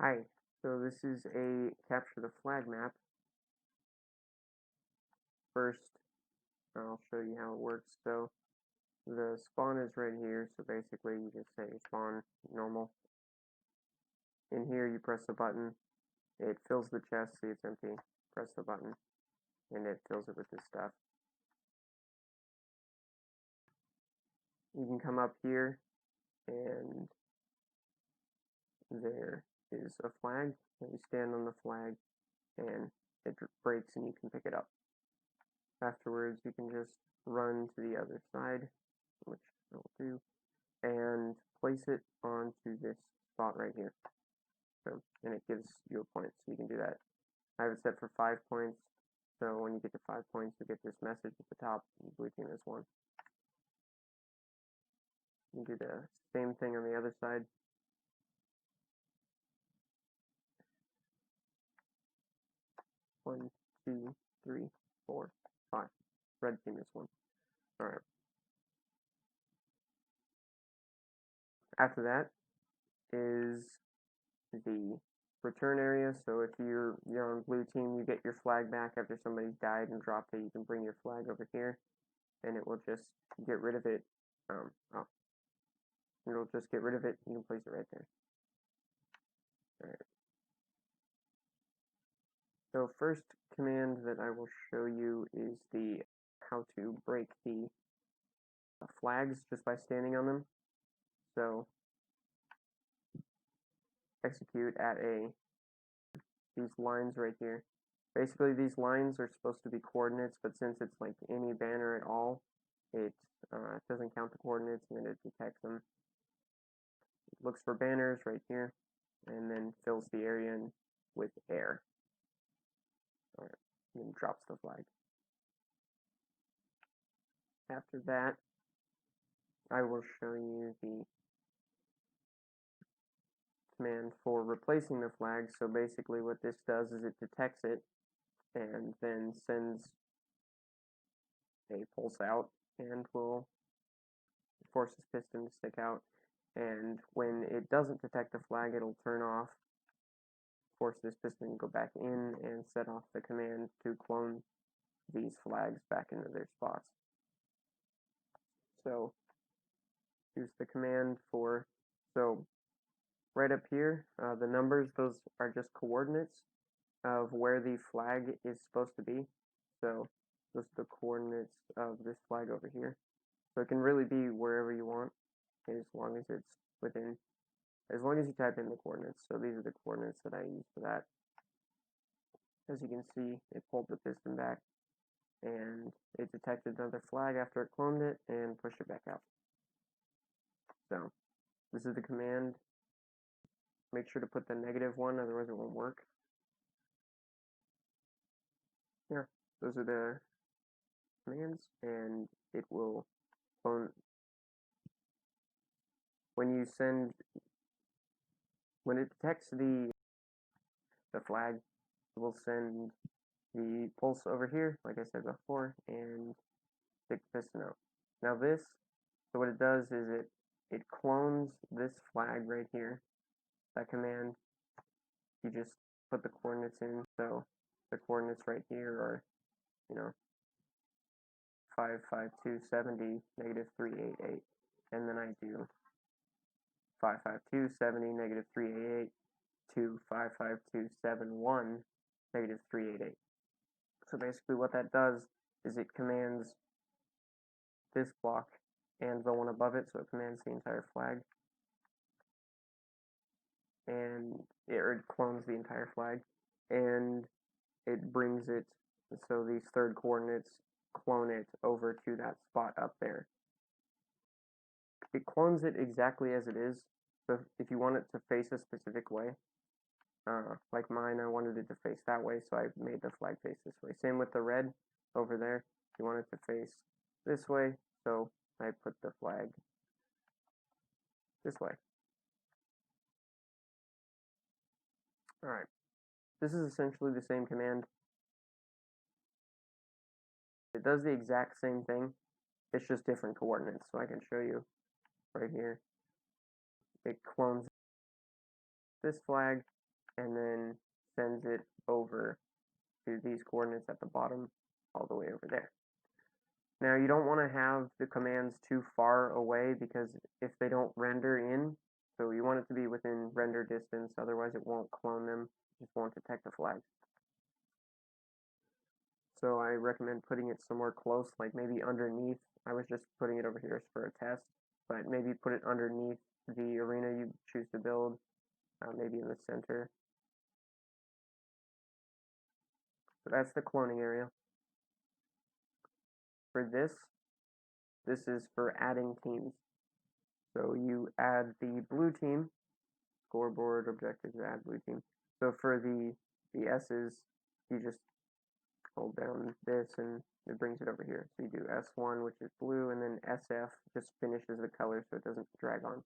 Hi, so this is a capture the flag map. First, I'll show you how it works. So the spawn is right here, so basically you just say spawn normal. In here you press the button, it fills the chest, see it's empty, press the button, and it fills it with this stuff. You can come up here, and there is a flag, and you stand on the flag, and it breaks and you can pick it up. Afterwards, you can just run to the other side, which I'll do, and place it onto this spot right here. So, and it gives you a point, so you can do that. I have it set for 5 points, so when you get to 5 points, you get this message at the top, blue team has won. You can do the same thing on the other side. One, two, three, four, five. Red team has won. Alright. After that is the return area. So if you're on blue team, you get your flag back after somebody's died and dropped it. You can bring your flag over here, and it will just get rid of it. It'll just get rid of it. You can place it right there. Alright. So first command that I will show you is the how to break the flags just by standing on them. So execute at these lines right here. Basically these lines are supposed to be coordinates, but since it's like any banner at all, it doesn't count the coordinates and it detects them. It looks for banners right here and then fills the area in with air. Alright, and then drops the flag. After that, I will show you the command for replacing the flag. So basically what this does is it detects it and then sends a pulse out and will force this piston to stick out. And when it doesn't detect the flag, it'll turn off, force this piston to go back in, and set off the command to clone these flags back into their spots. So use the command for, so right up here, the numbers, those are just coordinates of where the flag is supposed to be. So those are the coordinates of this flag over here. So it can really be wherever you want, as long as it's within, as long as you type in the coordinates. So these are the coordinates that I use for that. As you can see, it pulled the piston back, and it detected another flag after it cloned it, and pushed it back out. So this is the command. Make sure to put the -1, otherwise it won't work. Yeah, those are the commands, and it will clone. When it detects the flag, it will send the pulse over here, like I said before, and stick the piston out. Now this, so what it does is it clones this flag right here. That command, you just put the coordinates in. So the coordinates right here are, 55270 -388, and then I do 55270 -388 to 55271 -388. So basically what that does is it commands this block and the one above it, so it commands the entire flag, and it clones the entire flag, and it brings it, so these third coordinates clone it over to that spot up there. It clones it exactly as it is, so if you want it to face a specific way, like mine, I wanted it to face that way, so I made the flag face this way. Same with the red over there. If you want it to face this way, so I put the flag this way. Alright, this is essentially the same command. It does the exact same thing, it's just different coordinates, so I can show you right here. It clones this flag, and then sends it over to these coordinates at the bottom all the way over there. Now you don't want to have the commands too far away because if they don't render in, so you want it to be within render distance, otherwise it won't clone them, it just won't detect the flag. So I recommend putting it somewhere close, like maybe underneath. I was just putting it over here for a test, but maybe put it underneath the arena you choose to build, maybe in the center. So that's the cloning area. For this is for adding teams. So you add the blue team, scoreboard, objectives, add blue team. So for the S's, you just hold down this and it brings it over here. So you do S1, which is blue, and then SF just finishes the color so it doesn't drag on,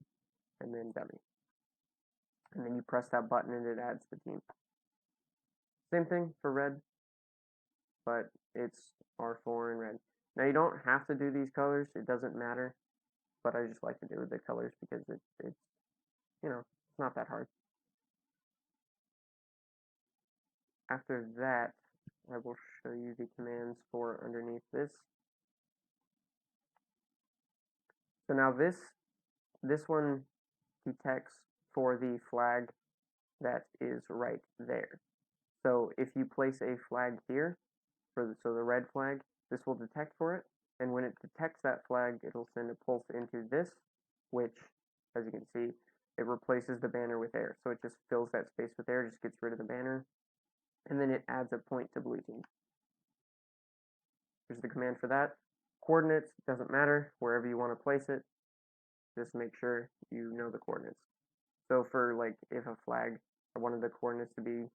and then dummy. And then you press that button and it adds the team. Same thing for red, but it's R4 and red. Now you don't have to do these colors, it doesn't matter, but I just like to do the colors because it's you know, it's not that hard. After that, I will show you the commands for underneath this. So now this one detects for the flag that is right there. So if you place a flag here, so the red flag, this will detect for it, and when it detects that flag, it'll send a pulse into this, which, as you can see, it replaces the banner with air. So it just fills that space with air, just gets rid of the banner, and then it adds a point to blue team. Here's the command for that. Coordinates, doesn't matter, wherever you want to place it, just make sure you know the coordinates. So for like if a flag, I wanted the coordinates to be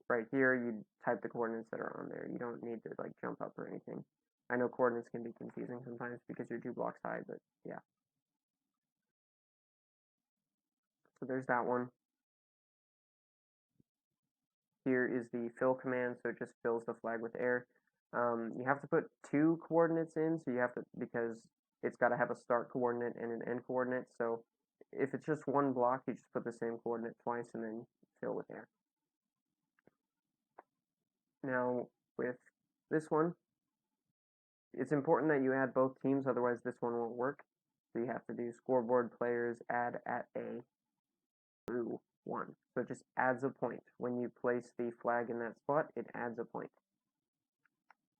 right here, you type the coordinates that are on there. You don't need to like jump up or anything. I know coordinates can be confusing sometimes because you're 2 blocks high, but yeah. So there's that one. Here is the fill command, so it just fills the flag with air. You have to put 2 coordinates in, so you have to, because it's got to have a start coordinate and an end coordinate. So if it's just 1 block, you just put the same coordinate twice and then fill with air. Now with this one, it's important that you add both teams, otherwise this one won't work. So you have to do scoreboard players add at a blue 1. So it just adds a point. When you place the flag in that spot, it adds a point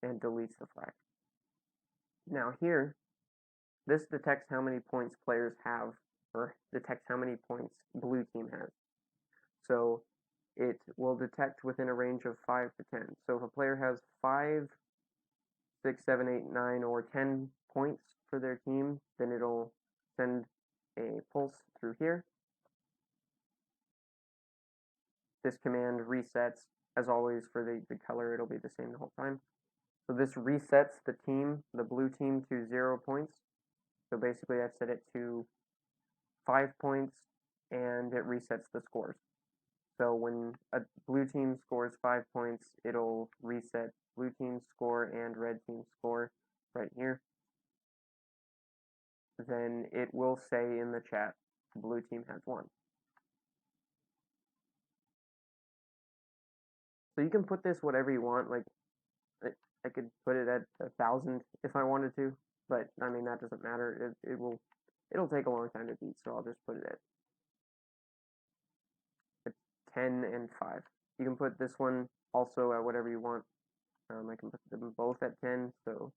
and deletes the flag. Now here, this detects how many points players have, or detects how many points blue team has. So it will detect within a range of 5 to 10. So if a player has 5, 6, 7, 8, 9, or 10 points for their team, then it'll send a pulse through here. This command resets, as always, for the color, it'll be the same the whole time. So this resets the team, the blue team, to 0 points. So basically I've set it to 5 points, and it resets the scores. So when a blue team scores 5 points, it'll reset blue team's score and red team's score right here. Then it will say in the chat, blue team has won. So you can put this whatever you want, like I could put it at 1,000 if I wanted to, but I mean that doesn't matter. It'll take a long time to beat, so I'll just put it at 10 and 5. You can put this one also at whatever you want. I can put them both at 10, so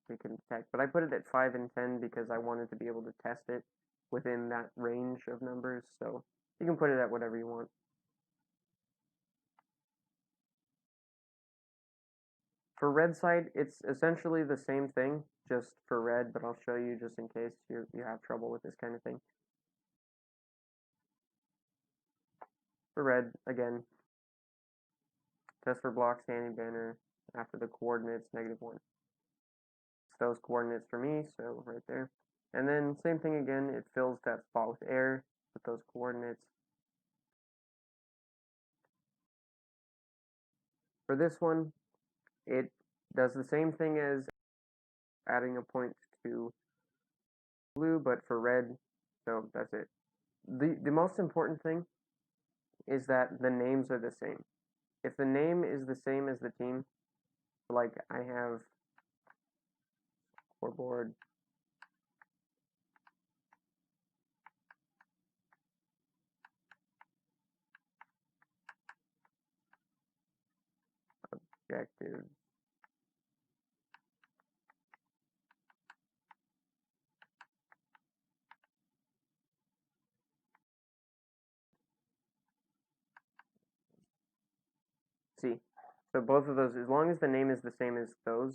we can detect. But I put it at 5 and 10 because I wanted to be able to test it within that range of numbers, so you can put it at whatever you want. For red side, it's essentially the same thing, just for red, but I'll show you just in case you have trouble with this kind of thing. For red, again, test for block, standing banner, after the coordinates, -1. It's those coordinates for me, so right there. And then same thing again, it fills that spot with air, with those coordinates. For this one, it does the same thing as adding a point to blue, but for red, so that's it. The most important thing is that the names are the same. If the name is the same as the team, like I have scoreboard, objective, see, so both of those, as long as the name is the same as those,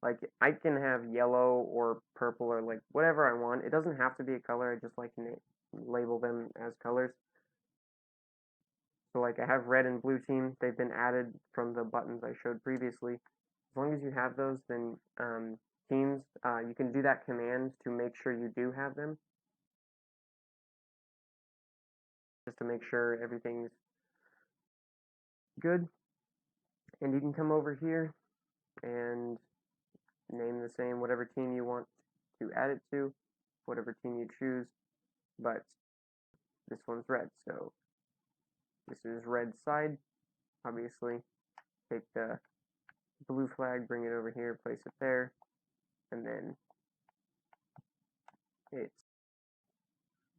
like I can have yellow or purple or like whatever I want. It doesn't have to be a color. I just like to label them as colors. So like I have red and blue team. They've been added from the buttons I showed previously. As long as you have those, then teams, you can do that command to make sure you do have them. Just to make sure everything's good. And you can come over here and name the same whatever team you want to add it to, whatever team you choose, but this one's red, so this is red side. Obviously, take the blue flag, bring it over here, place it there, and then it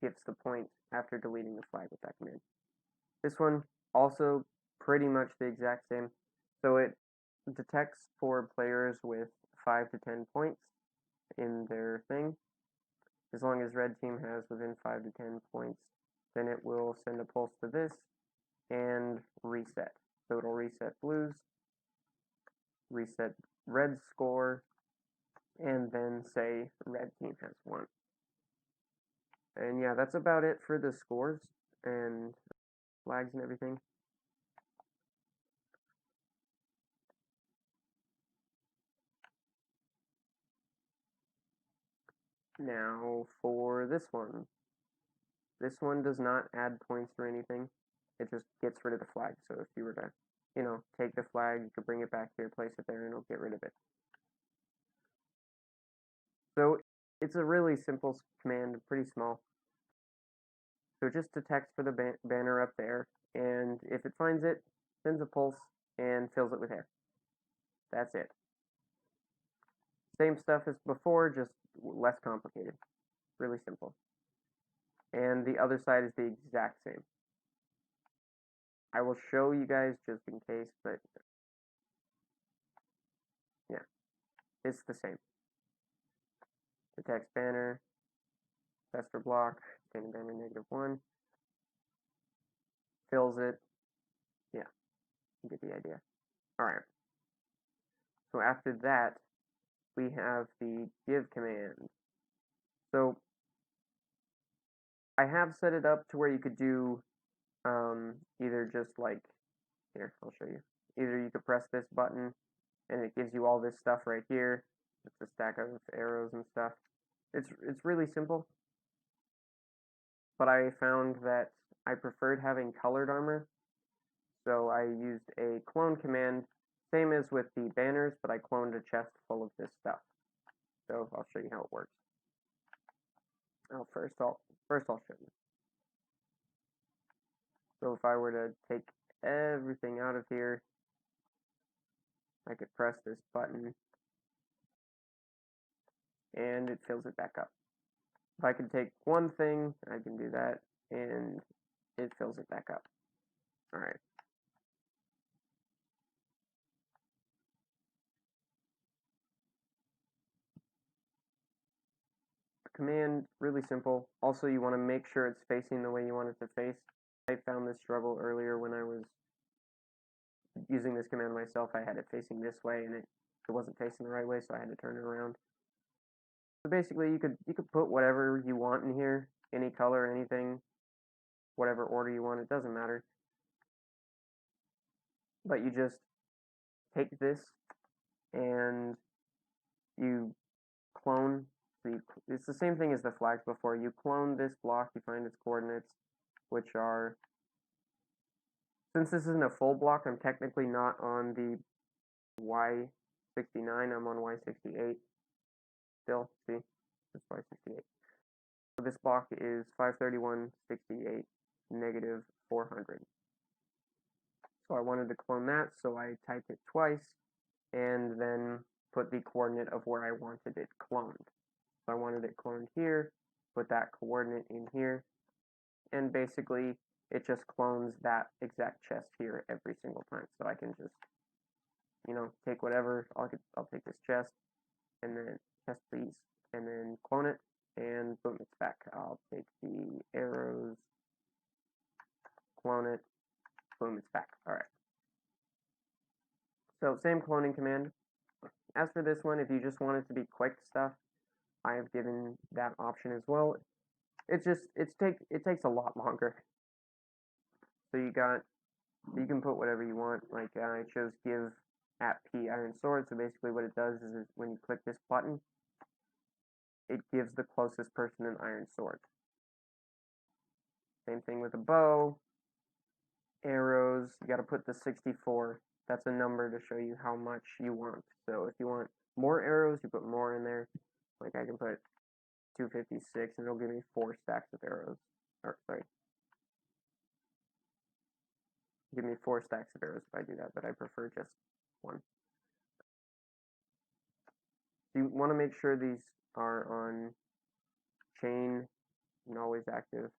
gives the point after deleting the flag with that command. This one also pretty much the exact same. So it detects for players with 5 to 10 points in their thing. As long as red team has within 5 to 10 points, then it will send a pulse to this and reset. So it'll reset blues, reset red score, and then say red team has won. And yeah, that's about it for the scores and flags and everything. Now for this one. This one does not add points or anything. It just gets rid of the flag. So if you were to, take the flag, you could bring it back here, place it there, and it'll get rid of it. So it's a really simple command, pretty small. So it just detects for the banner up there, and if it finds it, sends a pulse and fills it with air. That's it. Same stuff as before, just less complicated. Really simple. And the other side is the exact same. I will show you guys just in case, but yeah, it's the same. Detects banner, test for block, containing banner -1, fills it. Yeah, you get the idea. Alright. So after that, we have the give command. So I have set it up to where you could do either just like, here, I'll show you. Either you could press this button and it gives you all this stuff right here. It's a stack of arrows and stuff. It's really simple. But I found that I preferred having colored armor. So I used a clone command, same as with the banners, but I cloned a chest full of this stuff. So I'll show you how it works. First I'll show you. So if I were to take everything out of here, I could press this button and it fills it back up. If I could take one thing, I can do that and it fills it back up. Alright. Command, really simple. Also, you want to make sure it's facing the way you want it to face. I found this struggle earlier when I was using this command myself. I had it facing this way and it wasn't facing the right way, so I had to turn it around. So basically, you could put whatever you want in here, any color, anything, whatever order you want. It doesn't matter. But you just take this and you clone. So it's the same thing as the flags before. You clone this block, you find its coordinates, which are, since this isn't a full block, I'm technically not on the Y69, I'm on Y68 still, see, it's Y68. So this block is 531, 68, -400. So I wanted to clone that, so I typed it twice, and then put the coordinate of where I wanted it cloned. So I wanted it cloned here, put that coordinate in here, and basically it just clones that exact chest here every single time. So I can just, take whatever, I'll take this chest, and then chest please, and then clone it, and boom, it's back. I'll take the arrows, clone it, boom, it's back. Alright. So same cloning command. As for this one, if you just want it to be quick stuff, I have given that option as well. It takes a lot longer. So you can put whatever you want. Like I chose give at P iron sword. So basically what it does is when you click this button, it gives the closest person an iron sword. Same thing with a bow, arrows. You got to put the 64. That's a number to show you how much you want. So if you want more arrows, you put more in there. Like I can put 256 and it'll give me 4 stacks of arrows. Or sorry. Give me 4 stacks of arrows if I do that, but I prefer just 1. You want to make sure these are on chain and always active.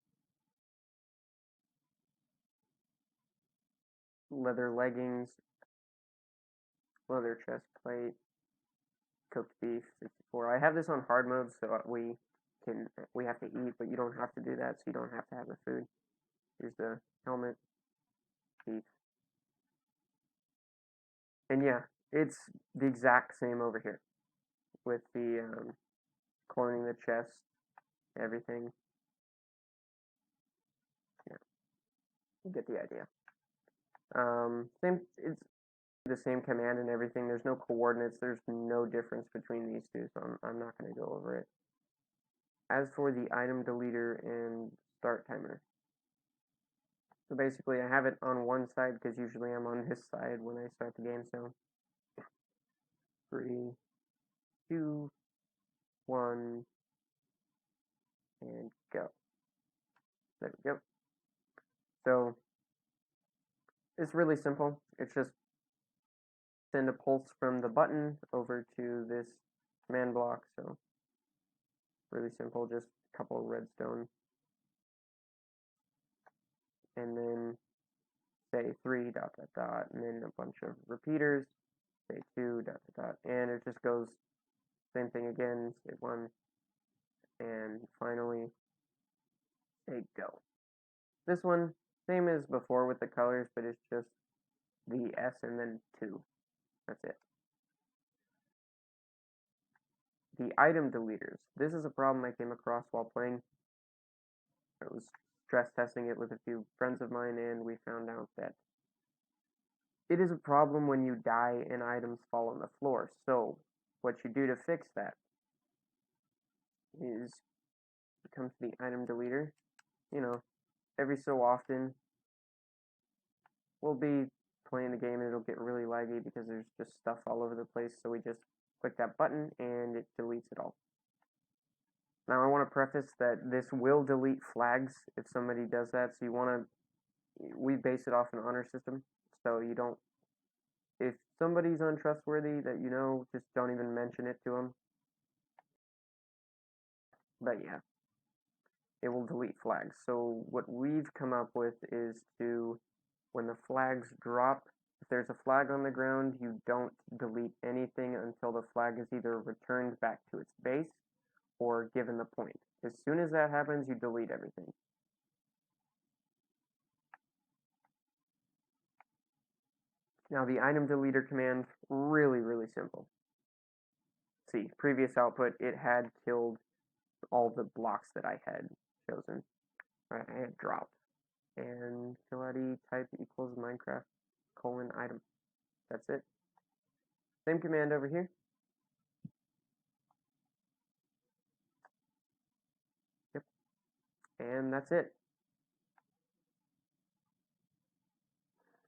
Leather leggings, leather chest plate, cooked beef 64. I have this on hard mode so we have to eat, but you don't have to do that, so you don't have to have the food. Here's the helmet, beef. And yeah, it's the exact same over here with the cloning the chest, everything. Yeah, you get the idea. It's the same command and everything. There's no coordinates. There's no difference between these two, so I'm not going to go over it. As for the item deleter and start timer, so basically I have it on one side because usually I'm on this side when I start the game. So 3, 2, 1, and go. There we go. So it's really simple. It's just send a pulse from the button over to this command block. So really simple, just a couple of redstone. And then say 3 dot dot dot, and then a bunch of repeaters. Say 2 dot dot dot, and it just goes same thing again. Say 1, and finally say go. This one same as before with the colors, but it's just the S and then 2. That's it. The item deleters. This is a problem I came across while playing. I was stress testing it with a few friends of mine, and we found out that it is a problem when you die and items fall on the floor. So what you do to fix that is you come to the item deleter. Every so often we'll be playing the game and it'll get really laggy because there's just stuff all over the place. So we just click that button and it deletes it all. Now I want to preface that this will delete flags if somebody does that. So we base it off an honor system. So you don't, if somebody's untrustworthy that just don't even mention it to them. But yeah, it will delete flags. So what we've come up with is when the flags drop, if there's a flag on the ground, you don't delete anything until the flag is either returned back to its base or given the point. As soon as that happens, you delete everything. Now the item deleter command, really, really simple. See, previous output, it had killed all the blocks that I had chosen. I had dropped. And kill ID type equals Minecraft : item. That's it. Same command over here. Yep. And that's it.